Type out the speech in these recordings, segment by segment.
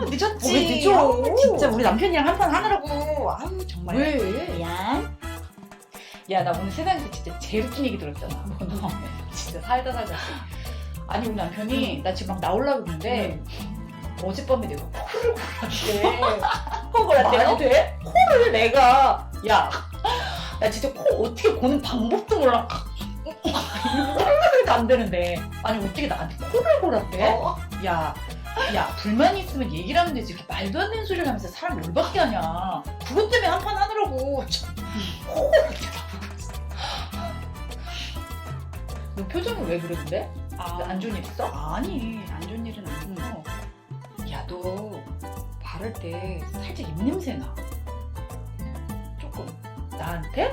늦었지. 왜 늦어? 아우, 진짜 우리 남편이랑 한판 하느라고. 아우 정말. 왜? 미안. 야, 나 오늘 세상에서 진짜 제일 웃긴 얘기 들었잖아. 진짜 살다. 아니, 우리 남편이 나 지금 막 나오려고 그러는데 어젯밤에 내가 코를 골았대. 코 골았대요? 말이 돼? 코를 내가 야, 나 진짜 코 어떻게 고는 방법도 몰라. 안 되는데 아니 어떻게 나한테 코를 골았대? 야, 불만이 있으면 얘기를 하면 되지. 이렇게 말도 안 되는 소리를 하면서 사람 열받게 하냐. 그것 때문에 한판 하느라고 참, 코를 어떻게 너 표정이 왜 그러는데? 안 좋은 일 있어? 아니, 안 좋은 일은 아니고. 야, 너 바를 때 살짝 입냄새 나. 조금. 나한테?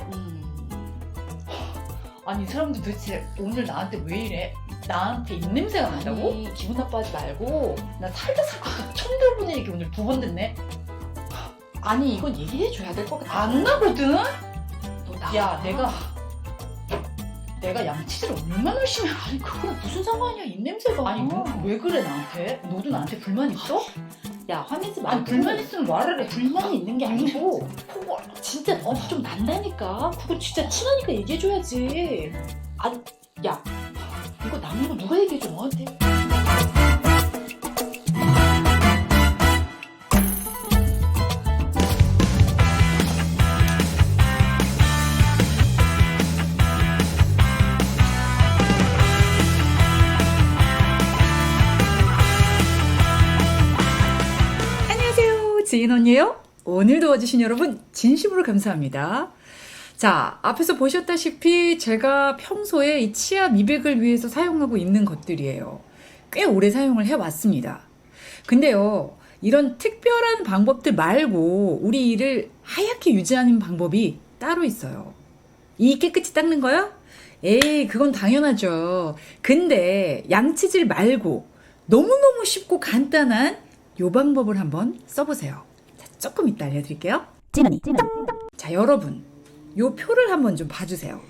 아니 이 사람들 도대체 오늘 나한테 왜 이래? 나한테 입냄새가 난다고? 아니, 기분 나빠하지 말고. 나 살다 처음 들어보는 얘기 오늘 2번 듣네? 아니, 이건 얘기해줘야 될 것 같아. 안 나거든? 너 나. 야, 내가 양치질을 얼마나 열심히 해. 아니, 그거랑 무슨 상관이야, 입냄새가. 아니 왜 그래 나한테? 너도 나한테 불만 있어? 야, 화내지 말고. 아니 불만 있으면 말을 해. 불만이 있는 게 아니고. 그거 진짜 좀 난다니까. 그거 진짜 친하니까 얘기해줘야지. 아니, 야, 이거 남는 거 누가 얘기해줘, 너한테? 지인 언니예요. 오늘도 와주신 여러분 진심으로 감사합니다. 자, 앞에서 보셨다시피 제가 평소에 이 치아 미백을 위해서 사용하고 있는 것들이에요. 꽤 오래 사용을 해왔습니다. 근데요, 이런 특별한 방법들 말고 우리 이를 하얗게 유지하는 방법이 따로 있어요. 이 깨끗이 닦는 거요? 에이, 그건 당연하죠. 근데 양치질 말고 너무너무 쉽고 간단한 요 방법을 한번 써보세요. 자, 조금 이따 알려드릴게요. 찐언니. 자, 여러분, 요 표를 한번 좀 봐주세요.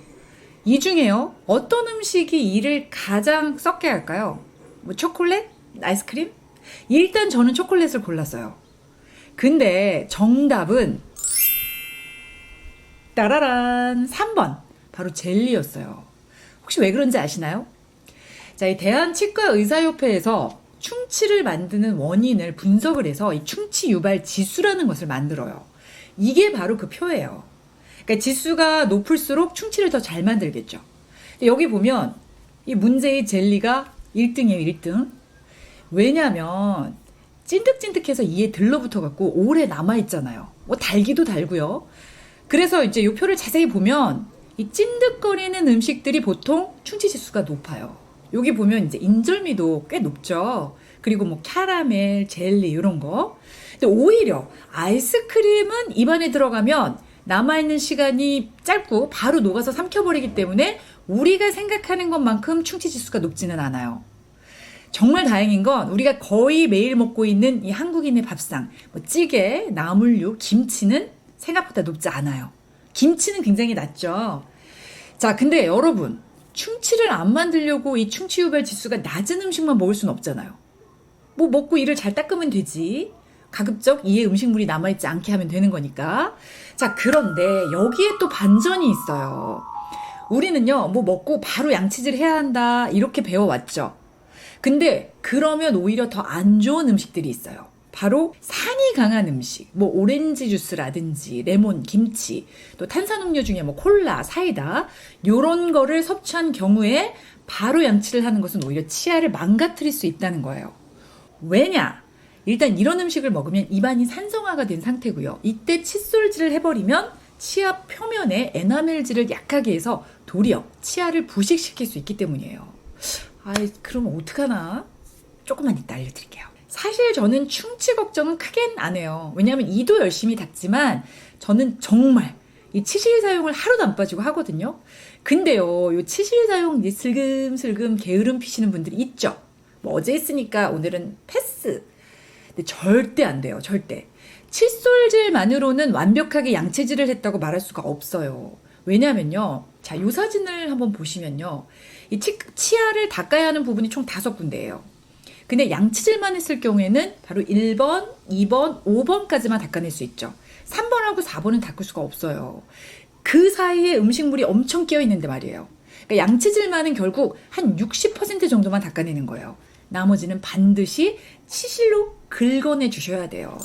이 중에요, 어떤 음식이 이를 가장 썩게 할까요? 뭐 초콜릿? 아이스크림? 일단 저는 초콜릿을 골랐어요. 근데 정답은 따라란 3번 바로 젤리였어요. 혹시 왜 그런지 아시나요? 자, 이 대한치과의사협회에서 충치를 만드는 원인을 분석을 해서 이 충치 유발 지수라는 것을 만들어요. 이게 바로 그 표예요. 그러니까 지수가 높을수록 충치를 더 잘 만들겠죠. 여기 보면 이 문제의 젤리가 1등이에요, 1등. 왜냐면 찐득찐득해서 이에 들러붙어 갖고 오래 남아있잖아요. 뭐 달기도 달고요. 그래서 이제 이 표를 자세히 보면 이 찐득거리는 음식들이 보통 충치 지수가 높아요. 여기 보면 이제 인절미도 꽤 높죠. 그리고 뭐 캐러멜, 젤리 이런 거. 근데 오히려 아이스크림은 입안에 들어가면 남아있는 시간이 짧고 바로 녹아서 삼켜버리기 때문에 우리가 생각하는 것만큼 충치 지수가 높지는 않아요. 정말 다행인 건 우리가 거의 매일 먹고 있는 이 한국인의 밥상, 뭐 찌개, 나물류, 김치는 생각보다 높지 않아요. 김치는 굉장히 낮죠. 자, 근데 여러분, 충치를 안 만들려고 이 충치 유발 지수가 낮은 음식만 먹을 수는 없잖아요. 뭐 먹고 이를 잘 닦으면 되지. 가급적 이에 음식물이 남아있지 않게 하면 되는 거니까. 자, 그런데 여기에 또 반전이 있어요. 우리는요, 뭐 먹고 바로 양치질 해야 한다 이렇게 배워왔죠. 근데 그러면 오히려 더 안 좋은 음식들이 있어요. 바로 산이 강한 음식, 뭐 오렌지 주스라든지 레몬, 김치, 또 탄산음료 중에 뭐 콜라, 사이다 요런 거를 섭취한 경우에 바로 양치를 하는 것은 오히려 치아를 망가뜨릴 수 있다는 거예요. 왜냐? 일단 이런 음식을 먹으면 입안이 산성화가 된 상태고요. 이때 칫솔질을 해버리면 치아 표면에 에나멜질을 약하게 해서 도리어 치아를 부식시킬 수 있기 때문이에요. 아이, 그럼 어떡하나? 조금만 이따 알려드릴게요. 사실 저는 충치 걱정은 크게는 안 해요. 왜냐하면 이도 열심히 닦지만 저는 정말 이 치실 사용을 하루도 안 빠지고 하거든요. 근데요, 요 치실 사용 이제 슬금슬금 게으름 피시는 분들이 있죠. 뭐 어제 했으니까 오늘은 패스. 근데 절대 안 돼요. 절대. 칫솔질만으로는 완벽하게 양치질을 했다고 말할 수가 없어요. 왜냐면요. 자, 요 사진을 한번 보시면요. 이 치아를 닦아야 하는 부분이 총 5군데예요. 근데 양치질만 했을 경우에는 바로 1번, 2번, 5번까지만 닦아낼 수 있죠. 3번하고 4번은 닦을 수가 없어요. 그 사이에 음식물이 엄청 끼어 있는데 말이에요. 그러니까 양치질만은 결국 한 60% 정도만 닦아내는 거예요. 나머지는 반드시 치실로 긁어내 주셔야 돼요.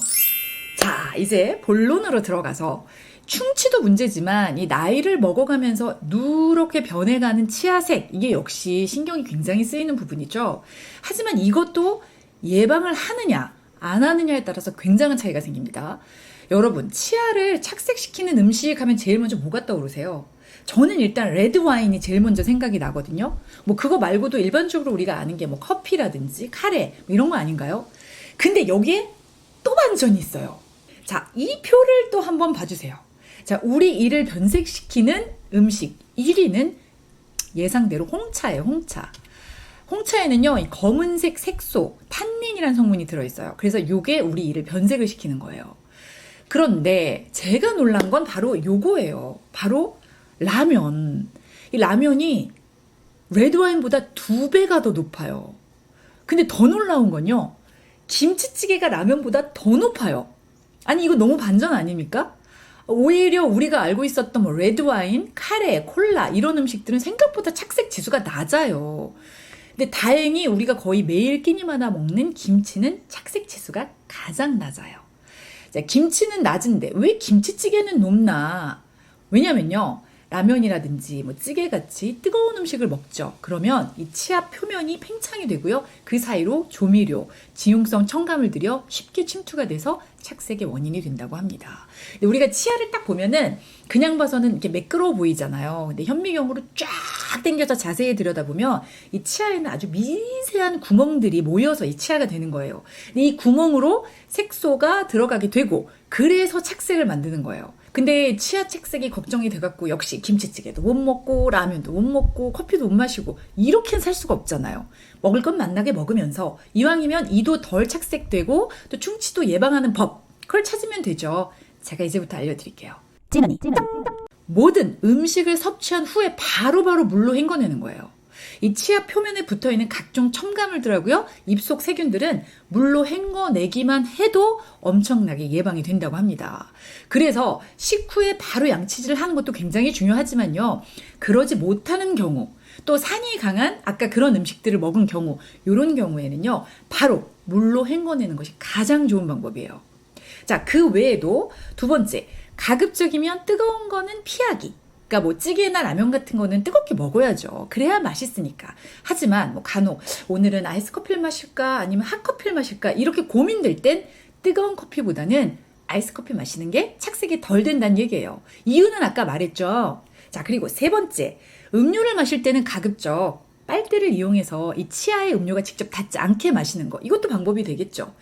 자, 이제 본론으로 들어가서 충치도 문제지만 이 나이를 먹어가면서 누렇게 변해가는 치아색, 이게 역시 신경이 굉장히 쓰이는 부분이죠. 하지만 이것도 예방을 하느냐 안 하느냐에 따라서 굉장한 차이가 생깁니다. 여러분, 치아를 착색시키는 음식 하면 제일 먼저 뭐가 떠오르세요? 저는 일단 레드 와인이 제일 먼저 생각이 나거든요. 뭐 그거 말고도 일반적으로 우리가 아는 게 뭐 커피라든지 카레 뭐 이런 거 아닌가요? 근데 여기에 또 반전이 있어요. 자, 이 표를 또 한번 봐주세요. 자, 우리 이를 변색시키는 음식 1위는 예상대로 홍차예요. 홍차. 홍차에는요, 이 검은색 색소, 탄닌이라는 성분이 들어있어요. 그래서 이게 우리 이를 변색을 시키는 거예요. 그런데 제가 놀란 건 바로 요거예요. 바로 라면. 이 라면이 레드와인보다 2배가 더 높아요. 근데 더 놀라운 건요, 김치찌개가 라면보다 더 높아요. 아니, 이거 너무 반전 아닙니까? 오히려 우리가 알고 있었던 뭐 레드와인, 카레, 콜라 이런 음식들은 생각보다 착색 지수가 낮아요. 근데 다행히 우리가 거의 매일 끼니마다 먹는 김치는 착색 지수가 가장 낮아요. 자, 김치는 낮은데 왜 김치찌개는 높나? 왜냐면요, 라면이라든지 뭐 찌개같이 뜨거운 음식을 먹죠. 그러면 이 치아 표면이 팽창이 되고요. 그 사이로 조미료, 지용성 첨가물 들여 쉽게 침투가 돼서 착색의 원인이 된다고 합니다. 근데 우리가 치아를 딱 보면은 그냥 봐서는 이렇게 매끄러워 보이잖아요. 근데 현미경으로 쫙 당겨서 자세히 들여다보면 이 치아에는 아주 미세한 구멍들이 모여서 이 치아가 되는 거예요. 근데 이 구멍으로 색소가 들어가게 되고 그래서 착색을 만드는 거예요. 근데 치아 착색이 걱정이 돼갖고 역시 김치찌개도 못 먹고 라면도 못 먹고 커피도 못 마시고 이렇게는 살 수가 없잖아요. 먹을 건 맛나게 먹으면서 이왕이면 이도 덜 착색되고 또 충치도 예방하는 법, 그걸 찾으면 되죠. 제가 이제부터 알려드릴게요. 찌머니. 모든 음식을 섭취한 후에 바로바로 물로 헹궈내는 거예요. 이 치아 표면에 붙어있는 각종 첨가물들하고요, 입속 세균들은 물로 헹궈내기만 해도 엄청나게 예방이 된다고 합니다. 그래서 식후에 바로 양치질을 하는 것도 굉장히 중요하지만요, 그러지 못하는 경우, 또 산이 강한 아까 그런 음식들을 먹은 경우, 이런 경우에는요, 바로 물로 헹궈내는 것이 가장 좋은 방법이에요. 자, 그 외에도 두 번째, 가급적이면 뜨거운 거는 피하기. 그러니까 뭐 찌개나 라면 같은 거는 뜨겁게 먹어야죠. 그래야 맛있으니까. 하지만 뭐 간혹 오늘은 아이스 커피를 마실까 아니면 핫커피를 마실까 이렇게 고민될 땐 뜨거운 커피보다는 아이스 커피 마시는 게 착색이 덜 된다는 얘기예요. 이유는 아까 말했죠. 자, 그리고 세 번째, 음료를 마실 때는 가급적 빨대를 이용해서 이 치아에 음료가 직접 닿지 않게 마시는 거. 이것도 방법이 되겠죠.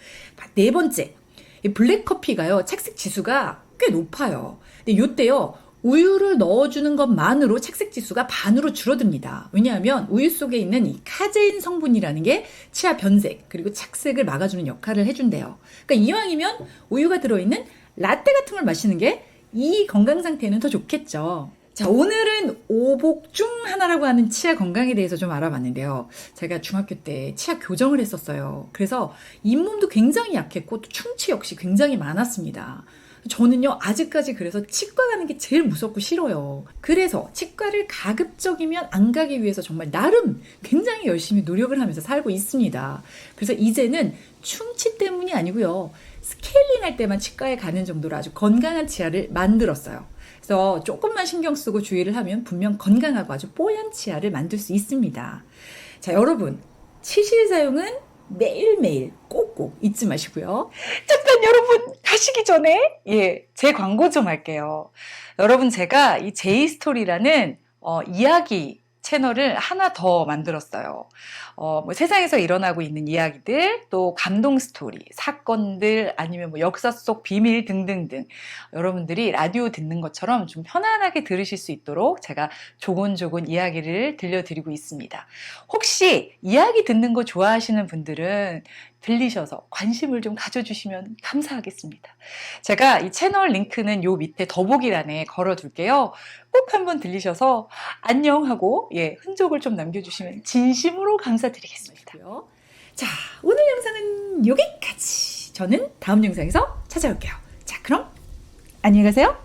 네 번째, 이 블랙커피가요, 착색 지수가 꽤 높아요. 근데 이때요, 우유를 넣어주는 것만으로 착색 지수가 반으로 줄어듭니다. 왜냐하면 우유 속에 있는 이 카제인 성분이라는 게 치아 변색 그리고 착색을 막아주는 역할을 해준대요. 그러니까 이왕이면 우유가 들어있는 라떼 같은 걸 마시는 게 이 건강 상태는 더 좋겠죠. 자, 오늘은 오복 중 하나라고 하는 치아 건강에 대해서 좀 알아봤는데요. 제가 중학교 때 치아 교정을 했었어요. 그래서 잇몸도 굉장히 약했고 또 충치 역시 굉장히 많았습니다. 저는요, 아직까지 그래서 치과 가는 게 제일 무섭고 싫어요. 그래서 치과를 가급적이면 안 가기 위해서 정말 나름 굉장히 열심히 노력을 하면서 살고 있습니다. 그래서 이제는 충치 때문이 아니고요, 스케일링 할 때만 치과에 가는 정도로 아주 건강한 치아를 만들었어요. 그래서 조금만 신경 쓰고 주의를 하면 분명 건강하고 아주 뽀얀 치아를 만들 수 있습니다. 자, 여러분, 치실 사용은 매일매일 꼭꼭 잊지 마시고요. 잠깐 여러분, 가시기 전에 제 광고 좀 할게요. 여러분, 제가 이 제이스토리라는 이야기 채널을 하나 더 만들었어요. 뭐 세상에서 일어나고 있는 이야기들, 또 감동 스토리, 사건들, 아니면 뭐 역사 속 비밀 등등등, 여러분들이 라디오 듣는 것처럼 좀 편안하게 들으실 수 있도록 제가 조곤조곤 이야기를 들려드리고 있습니다. 혹시 이야기 듣는 거 좋아하시는 분들은 들리셔서 관심을 좀 가져주시면 감사하겠습니다. 제가 이 채널 링크는 요 밑에 더보기란에 걸어둘게요. 꼭 한번 들리셔서 안녕하고 흔적을 좀 남겨주시면 진심으로 감사드리겠습니다. 자, 오늘 영상은 여기까지. 저는 다음 영상에서 찾아올게요. 자, 그럼 안녕히 가세요.